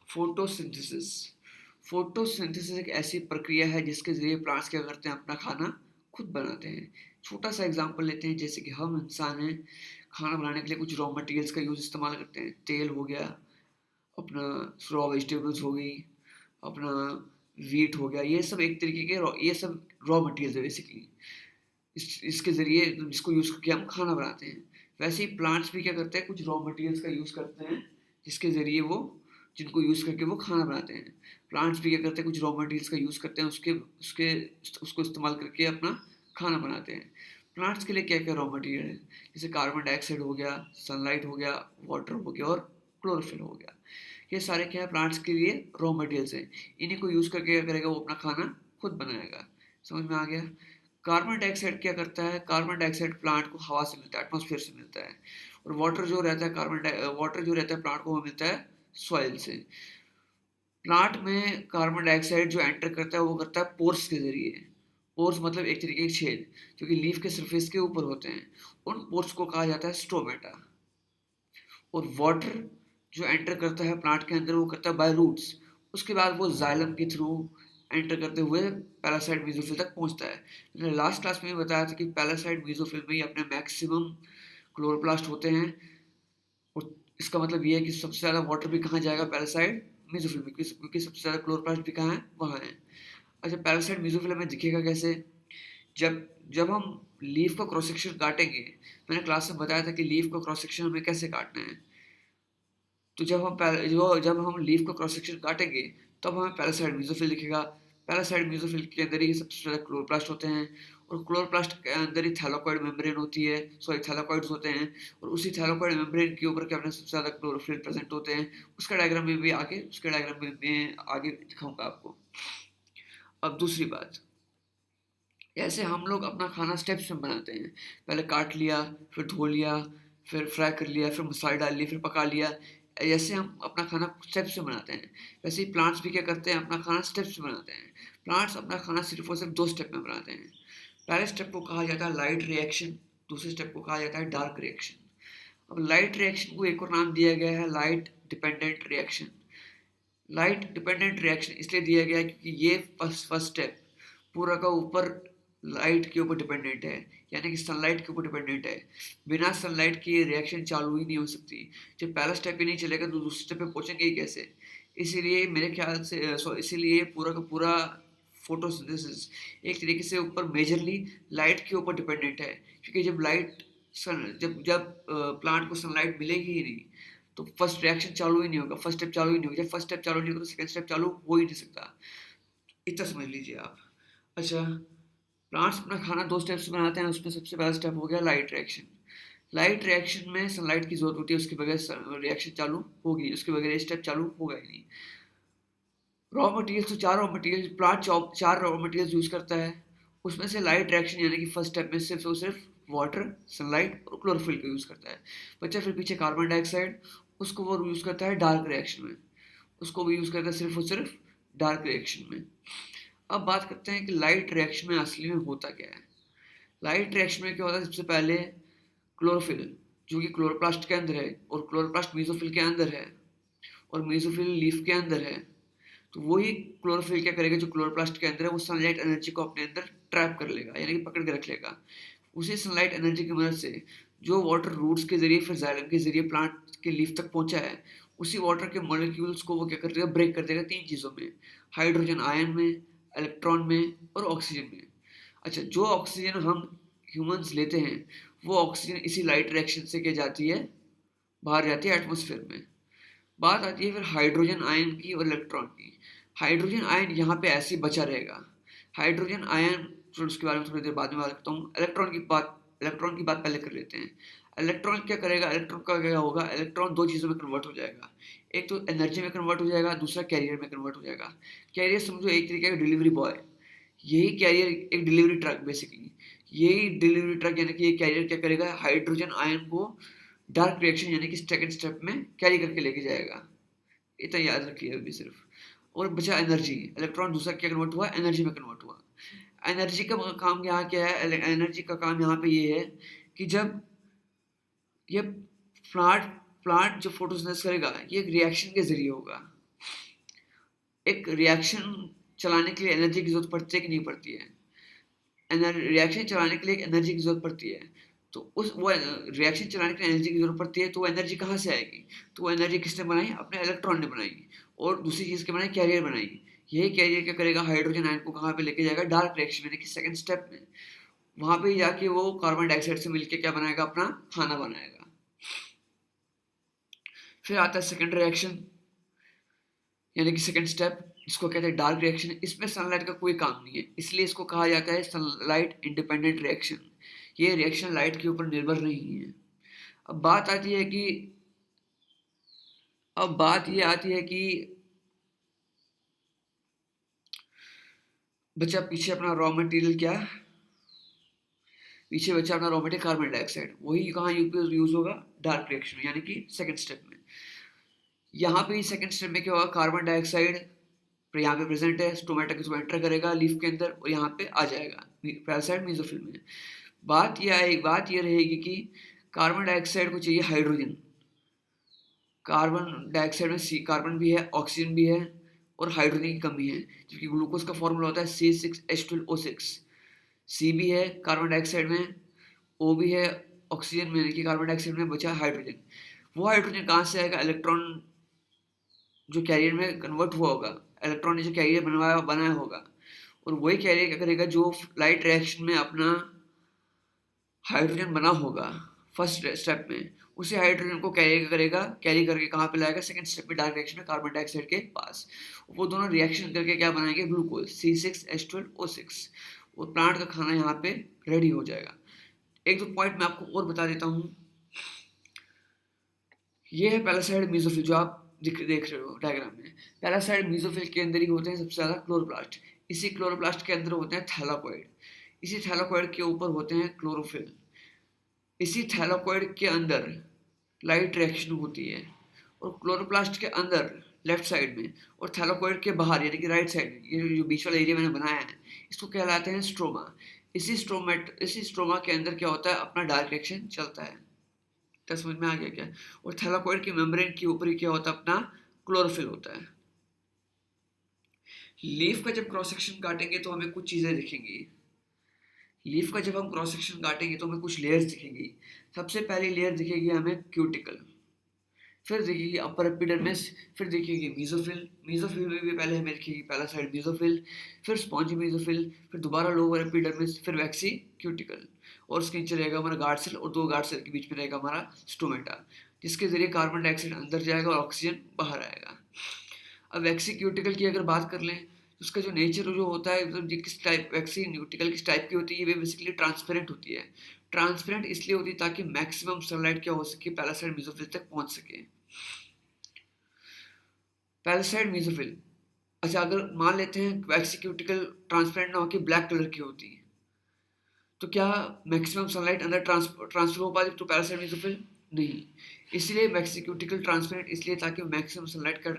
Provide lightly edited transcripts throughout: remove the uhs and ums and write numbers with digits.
Photosynthesis. Photosynthesis एक ऐसी प्रक्रिया है जिसके ज़रिए प्लांट्स क्या करते हैं, अपना खाना खुद बनाते हैं। छोटा सा एग्जांपल लेते हैं, जैसे कि हम इंसान हैं, खाना बनाने के लिए कुछ रॉ मटेरियल्स का यूज़ इस्तेमाल करते हैं। तेल हो गया, अपना रॉ वेजिटेबल्स हो गई, अपना वीट हो गया, ये सब एक तरीके के ये सब रॉ मटेरियल्स है बेसिकली। इसके ज़रिए जिसको यूज़ करके हम खाना बनाते हैं। वैसे ही प्लांट्स भी क्या करते हैं, कुछ रॉ मटेरियल्स का यूज़ करते हैं जिसके ज़रिए वो जिनको यूज़ करके वो खाना बनाते हैं। प्लांट्स भी क्या करते हैं, कुछ रॉ मटेरियल्स का यूज़ करते हैं, उसके उसके उसको इस्तेमाल करके अपना खाना बनाते हैं। प्लांट्स के लिए क्या-क्या रॉ मटेरियल है, जैसे कार्बन डाइऑक्साइड हो गया, सनलाइट हो गया, वाटर हो गया और क्लोरोफिल हो गया। ये सारे क्या है, प्लांट्स के लिए रॉ मटेरियल्स हैं। इन्हीं को यूज़ करके क्या करेगा, वो अपना खाना खुद बनाएगा। समझ में आ गया? कार्बन डाइऑक्साइड क्या करता है, कार्बन डाइऑक्साइड प्लांट को हवा से मिलता है, एटमॉस्फेयर से मिलता है। और वाटर जो रहता है प्लांट को वो मिलता है सॉइल से। प्लांट में कार्बन डाइऑक्साइड जो एंटर करता है वो करता है पोर्स के जरिए। पोर्स मतलब एक तरीके के छेद जो कि लीफ के सरफेस के ऊपर होते हैं। उन पोर्स को कहा जाता है स्टोमेटा। और वाटर जो एंटर करता है प्लांट के अंदर वो करता है बाय रूट्स। उसके बाद वो जाइलम के थ्रू एंटर करते हुए पैरासाइट मेसोफिल तक पहुंचता है। मैंने लास्ट क्लास में भी बताया था कि पैरासाइट मेसोफिल में ही अपने मैक्सिमम क्लोरोप्लास्ट होते हैं। और इसका मतलब ये है कि सबसे ज़्यादा वाटर भी कहाँ जाएगा, पैरासाइट मेसोफिल में, क्योंकि सबसे ज़्यादा क्लोरोप्लास्ट भी कहाँ है, वहाँ है। अच्छा, पैरासाइट मेसोफिल हमें दिखेगा कैसे? जब जब हम लीफ का क्रॉस सेक्शन काटेंगे, मैंने क्लास में बताया था कि लीफ का क्रॉस सेक्शन हमें कैसे काटना है। तो जब हम लीफ का क्रॉस सेक्शन काटेंगे तब हमें पैरासाइट मेसोफिल दिखेगा। पैरासाइट मेसोफिल के अंदर ही सबसे ज़्यादा क्लोरोप्लास्ट होते हैं। और क्लोरोप्लास्ट के अंदर ही थैलाकोइड मेम्ब्रेन होती है, सॉरी थैलाकोइड्स होते हैं। और उसी थैलाकोइड मेम्ब्रेन के ऊपर क्या अपने सबसे ज़्यादा क्लोरोफिल प्रेजेंट होते हैं। उसके डायग्राम में मैं आगे दिखाऊंगा आपको। अब दूसरी बात, ऐसे हम लोग अपना खाना स्टेप्स में बनाते हैं। पहले काट लिया, फिर धो लिया, फिर फ्राई कर लिया, फिर मसाले डाल लिए, फिर पका लिया। ऐसे हम अपना खाना स्टेप्स में बनाते हैं। वैसे ही प्लांट्स भी क्या करते हैं, अपना खाना स्टेप्स में बनाते हैं। प्लांट्स अपना खाना सिर्फ और सिर्फ दो स्टेप में बनाते हैं। पहले स्टेप को कहा जाता है लाइट रिएक्शन, दूसरे स्टेप को कहा जाता है डार्क रिएक्शन। अब लाइट रिएक्शन को एक और नाम दिया गया है light dependent reaction. Light dependent reaction इसलिए दिया गया है क्योंकि ये फर्स्ट फर्स्ट स्टेप पूरा का ऊपर लाइट के ऊपर डिपेंडेंट है, यानी कि सनलाइट के ऊपर डिपेंडेंट है। बिना सनलाइट के रिएक्शन चालू ही नहीं हो सकती। जब पहला स्टेप ही नहीं चलेगा तो दूसरे स्टेप पे पहुंचेंगे ही कैसे? इसीलिए मेरे ख्याल से इसीलिए पूरा का पूरा फोटोसिंथेसिस एक तरीके से ऊपर मेजरली लाइट के ऊपर डिपेंडेंट है। क्योंकि जब जब प्लांट को सनलाइट मिलेगी ही नहीं तो फर्स्ट रिएक्शन चालू ही नहीं होगा, फर्स्ट स्टेप चालू ही नहीं होगा। जब फर्स्ट स्टेप चालू नहीं होगा तो सेकंड स्टेप चालू हो ही नहीं सकता। इतना समझ लीजिए आप। अच्छा, प्लांट्स अपना खाना दो स्टेप्स से बनाते हैं, उसमें सबसे पहला स्टेप हो गया लाइट रिएक्शन। लाइट रिएक्शन में सनलाइट की जरूरत होती है, उसके बगैर रिएक्शन चालू होगी, उसके बगैर ये स्टेप चालू होगा ही नहीं। रॉ मटेरियल्स तो चार रॉ मटेरियल्स यूज करता है। उसमें से लाइट रिएक्शन यानी कि फर्स्ट स्टेप में सिर्फ और सिर्फ वाटर, सनलाइट और क्लोरोफिल का यूज करता है। बच्चा फिर पीछे कार्बन डाइऑक्साइड, उसको वो यूज करता है डार्क रिएक्शन में। उसको भी यूज करता है सिर्फ और सिर्फ डार्क रिएक्शन में। अब बात करते हैं कि लाइट रिएक्शन में असली में होता क्या है। लाइट रिएक्शन में क्या होता है, सबसे पहले क्लोरोफिल जो कि क्लोरोप्लास्ट के अंदर है, और क्लोरोप्लास्ट मेसोफिल के अंदर है, और मेसोफिल लीफ के अंदर है। तो वही क्लोरोफिल क्या करेगा, जो क्लोरोप्लास्ट के अंदर है वो सनलाइट एनर्जी को अपने अंदर ट्रैप कर लेगा, यानी कि पकड़ के रख लेगा। उसी सनलाइट एनर्जी की मदद से जो वाटर रूट्स के जरिए फिर जाइलम के जरिए प्लांट के लीफ तक पहुंचा है, उसी वाटर के मॉलिक्यूल्स को वो क्या कर देगा, ब्रेक कर देगा तीन चीज़ों में, हाइड्रोजन आयन में, इलेक्ट्रॉन में और ऑक्सीजन में। अच्छा, जो ऑक्सीजन हम ह्यूमंस लेते हैं वो ऑक्सीजन इसी लाइट रिएक्शन से क्या जाती है, बाहर जाती है एटमॉस्फेयर में। बात आती है फिर हाइड्रोजन आयन की और इलेक्ट्रॉन की। हाइड्रोजन आयन यहाँ पे ऐसे ही बचा रहेगा। हाइड्रोजन आयन, फिर उसके बारे में थोड़ी देर बाद में बात करता हूँ। इलेक्ट्रॉन की बात पहले कर लेते हैं। इलेक्ट्रॉन क्या करेगा, इलेक्ट्रॉन का क्या होगा, इलेक्ट्रॉन दो चीज़ों में कन्वर्ट हो जाएगा। एक तो एनर्जी में कन्वर्ट हो जाएगा, दूसरा कैरियर में कन्वर्ट हो जाएगा। कैरियर समझो एक तरीके का डिलीवरी बॉय। यही कैरियर एक डिलीवरी ट्रक बेसिकली। यही डिलीवरी ट्रक यानी कि ये कैरियर क्या करेगा, हाइड्रोजन आयन को डार्क रिएक्शन यानी कि सेकंड स्टेप में कैरी करके लेके जाएगा। इतना याद रखिए अभी सिर्फ। और बचा एनर्जी, इलेक्ट्रॉन दूसरा क्या कन्वर्ट हुआ, एनर्जी में कन्वर्ट हुआ। एनर्जी का काम यहाँ क्या है, एनर्जी का काम यहाँ पे ये है कि जब ये प्लांट प्लांट जो फोटोसिंथेसिस करेगा ये एक रिएक्शन के जरिए होगा। एक रिएक्शन चलाने के लिए एनर्जी की जरूरत पड़ती है कि नहीं पड़ती है? रिएक्शन चलाने के लिए एक एनर्जी की जरूरत पड़ती है। तो उस वो रिएक्शन चलाने के लिए एनर्जी की जरूरत पड़ती है, तो वो एनर्जी कहाँ से आएगी? तो वो एनर्जी किसने बनाई? अपने इलेक्ट्रॉन ने बनाई। और दूसरी चीज़ क्या बनाई? कैरियर बनाई। यही कैरियर क्या करेगा? हाइड्रोजन आयन को कहाँ पे लेके जाएगा? डार्क रिएक्शन यानी कि सेकंड स्टेप में। वहां पे जाके वो कार्बन डाइऑक्साइड से मिलके क्या बनाएगा? अपना खाना बनाएगा। फिर आता है सेकंड रिएक्शन यानी कि सेकंड स्टेप, इसको कहते हैं डार्क रिएक्शन। इसमें सनलाइट का कोई काम नहीं है, इसलिए इसको कहा जाता है सनलाइट इंडिपेंडेंट रिएक्शन। ये रिएक्शन लाइट के ऊपर निर्भर नहीं है। अब बात आती है कि अब बात ये आती है कि बचा पीछे अपना रॉ मटेरियल क्या? पीछे बचा अपना रॉ मटेरियल कार्बन डाइऑक्साइड। वही कहाँ यूज होगा? डार्क रिएक्शन यानी कि सेकंड स्टेप में। यहाँ पे सेकंड स्टेप में क्या होगा? कार्बन डाइऑक्साइड यहाँ पे प्रेजेंट है, स्टोमेटा के थ्रू एंटर करेगा लीफ के अंदर और यहाँ पे आ जाएगा पैरासाइट मेसोफिल में। बात ये रहेगी कि कार्बन डाइऑक्साइड को चाहिए हाइड्रोजन। कार्बन डाइऑक्साइड में कार्बन भी है, ऑक्सीजन भी है और हाइड्रोजन की कमी है, जबकि ग्लूकोज का फॉर्मूला होता है C6H12O6। सी भी है कार्बन डाइऑक्साइड में, ओ भी है ऑक्सीजन में, कि कार्बन डाइऑक्साइड में बचा हाइड्रोजन। वो हाइड्रोजन कहाँ से आएगा? इलेक्ट्रॉन जो कैरियर में कन्वर्ट हुआ होगा, इलेक्ट्रॉन ने जो कैरियर बनाया होगा, और वही कैरियर क्या करेगा? जो लाइट रिएक्शन में अपना हाइड्रोजन बना होगा फर्स्ट स्टेप में, उसी हाइड्रोजन को कैरी करके कहाँ पे लाएगा? सेकंड स्टेप में डार्क रिएक्शन में कार्बन डाइऑक्साइड के पास। वो दोनों रिएक्शन करके क्या बनाएंगे? ग्लूकोज C6H12O6, और प्लांट का खाना यहाँ पे रेडी हो जाएगा। एक दो पॉइंट मैं आपको और बता देता हूँ। ये है पैरासाइट मेसोफिल जो आप देख रहे हो डायग्राम में। पैरासाइट मेसोफिल के अंदर ही होते हैं सबसे ज़्यादा क्लोरोप्लास्ट। इसी क्लोरोप्लास्ट के अंदर होते हैं थैलाकोइड। इसी थैलाकोइड के ऊपर होते हैं क्लोरोफिल। इसी थैलाकोइड के अंदर लाइट रिएक्शन होती है, और क्लोरोप्लास्ट के अंदर लेफ्ट साइड में, और थैलाकोइड के बाहर यानी कि राइट साइड में, ये जो बीच वाला एरिया मैंने बनाया है, इसको कहलाते हैं स्ट्रोमा। इसी स्ट्रोमा के अंदर क्या होता है? अपना डार्क रिएक्शन चलता है। तो समझ में आ गया क्या? और थैलाकोइड की मेम्ब्रेन के ऊपर ही क्या होता है? अपना क्लोरोफिल होता है। लीफ का जब क्रॉस सेक्शन काटेंगे तो हमें कुछ चीजें दिखेंगी। लीफ का जब हम क्रॉस सेक्शन काटेंगे तो हमें कुछ लेयर्स दिखेंगी। सबसे पहली लेयर दिखेगी हमें क्यूटिकल, फिर दिखेगी अपर एपिडर्मिस, फिर दिखेगी मीजोफिल। मीजोफिल में भी पहले हमें दिखेगी पैरासाइट मीजोफिल, फिर स्पॉन्जी मीजोफिल, फिर दोबारा लोअर एपिडर्मिस, फिर वैक्सी क्यूटिकल, और उसके नीचे रहेगा हमारा गार्ड सेल, और दो गार्ड सेल के बीच में रहेगा हमारा स्टोमेटा, जिसके जरिए कार्बन डाइऑक्साइड अंदर जाएगा और ऑक्सीजन बाहर आएगा। अब वैक्सी क्यूटिकल की अगर बात कर लें तो उसका जो नेचर जो होता है, मतलब किस टाइप वैक्सी क्यूटिकल किस टाइप की होती है? ये बेसिकली ट्रांसपेरेंट होती है। ट्रांसपेरेंट इसलिए होती है ताकि मैक्सिमम सनलाइट क्या हो सके? पैरासाइट मेसोफिल तक पहुंच सके। पैरासाइट मेसोफिल, अच्छा अगर मान लेते हैं वैक्सी क्यूटिकल ट्रांसपेरेंट ना होकर ब्लैक कलर की होती, तो क्या मैक्सिमम सनलाइट अंदर ट्रांसफर हो पाती? तो पैरासाइट मेसोफिल नहीं। इसलिए वैक्सी क्यूटिकल ट्रांसपेरेंट इसलिए ताकि मैक्सिमम सनलाइट का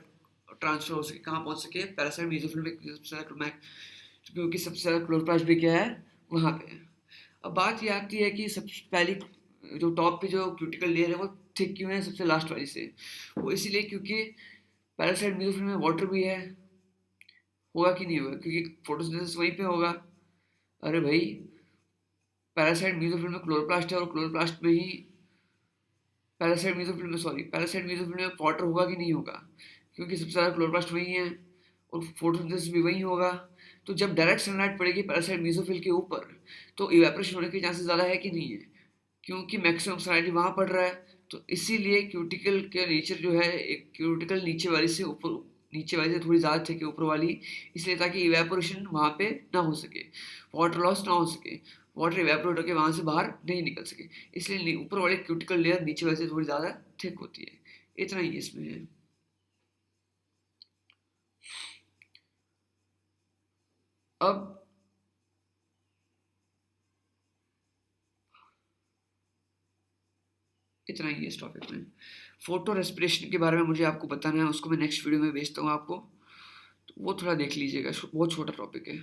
ट्रांसफर हो सके, कहाँ पहुंच सके? पैरासाइट मेसोफिल में, क्योंकि सबसे ज़्यादा क्लोरोप्लास्ट भी क्या है? वहाँ पे है। अब बात ये आती है कि सबसे पहली जो टॉप पे जो क्यूटिकल लेयर है वो थिक क्यों है सबसे लास्ट वाली से? वो इसीलिए क्योंकि पैरासाइट मेसोफिल में वाटर भी है। होगा कि नहीं होगा? क्योंकि फोटोसिंथेसिस वहीं पे होगा। अरे भाई, पैरासाइट मेसोफिल में क्लोरोप्लास्ट है, और क्लोरोप्लास्ट में ही पैरासाइट मेसोफिल में वाटर होगा कि नहीं होगा? क्योंकि सबसे ज़्यादा क्लोरोप्लास्ट वही है और फोटोसिंथेसिस भी वही होगा। तो जब डायरेक्ट सनलाइट पड़ेगी पैरासाइट मेसोफिल के ऊपर, तो इवेपोरेशन होने के चांसेस ज़्यादा है कि नहीं है? क्योंकि मैक्सिमम सनलाइट वहाँ पड़ रहा है। तो इसीलिए क्यूटिकल के नेचर जो है, एक क्यूटिकल नीचे वाली से थोड़ी ज़्यादा थे कि ऊपर वाली, इसलिए ताकि इवेपोरेशन वहाँ पे ना हो सके, वाटर लॉस ना हो सके, वाटर इवेपोरेट होकर वहाँ से बाहर नहीं निकल सके। इसलिए ऊपर वाली क्यूटिकल लेयर नीचे वाले से थोड़ी ज़्यादा थिक होती है। इतना ही इसमें है। अब इतना ही है इस टॉपिक में। फोटो रेस्पिरेशन के बारे में मुझे आपको बताना है, उसको मैं नेक्स्ट वीडियो में भेजता हूँ आपको, तो वो थोड़ा देख लीजिएगा, बहुत छोटा टॉपिक है।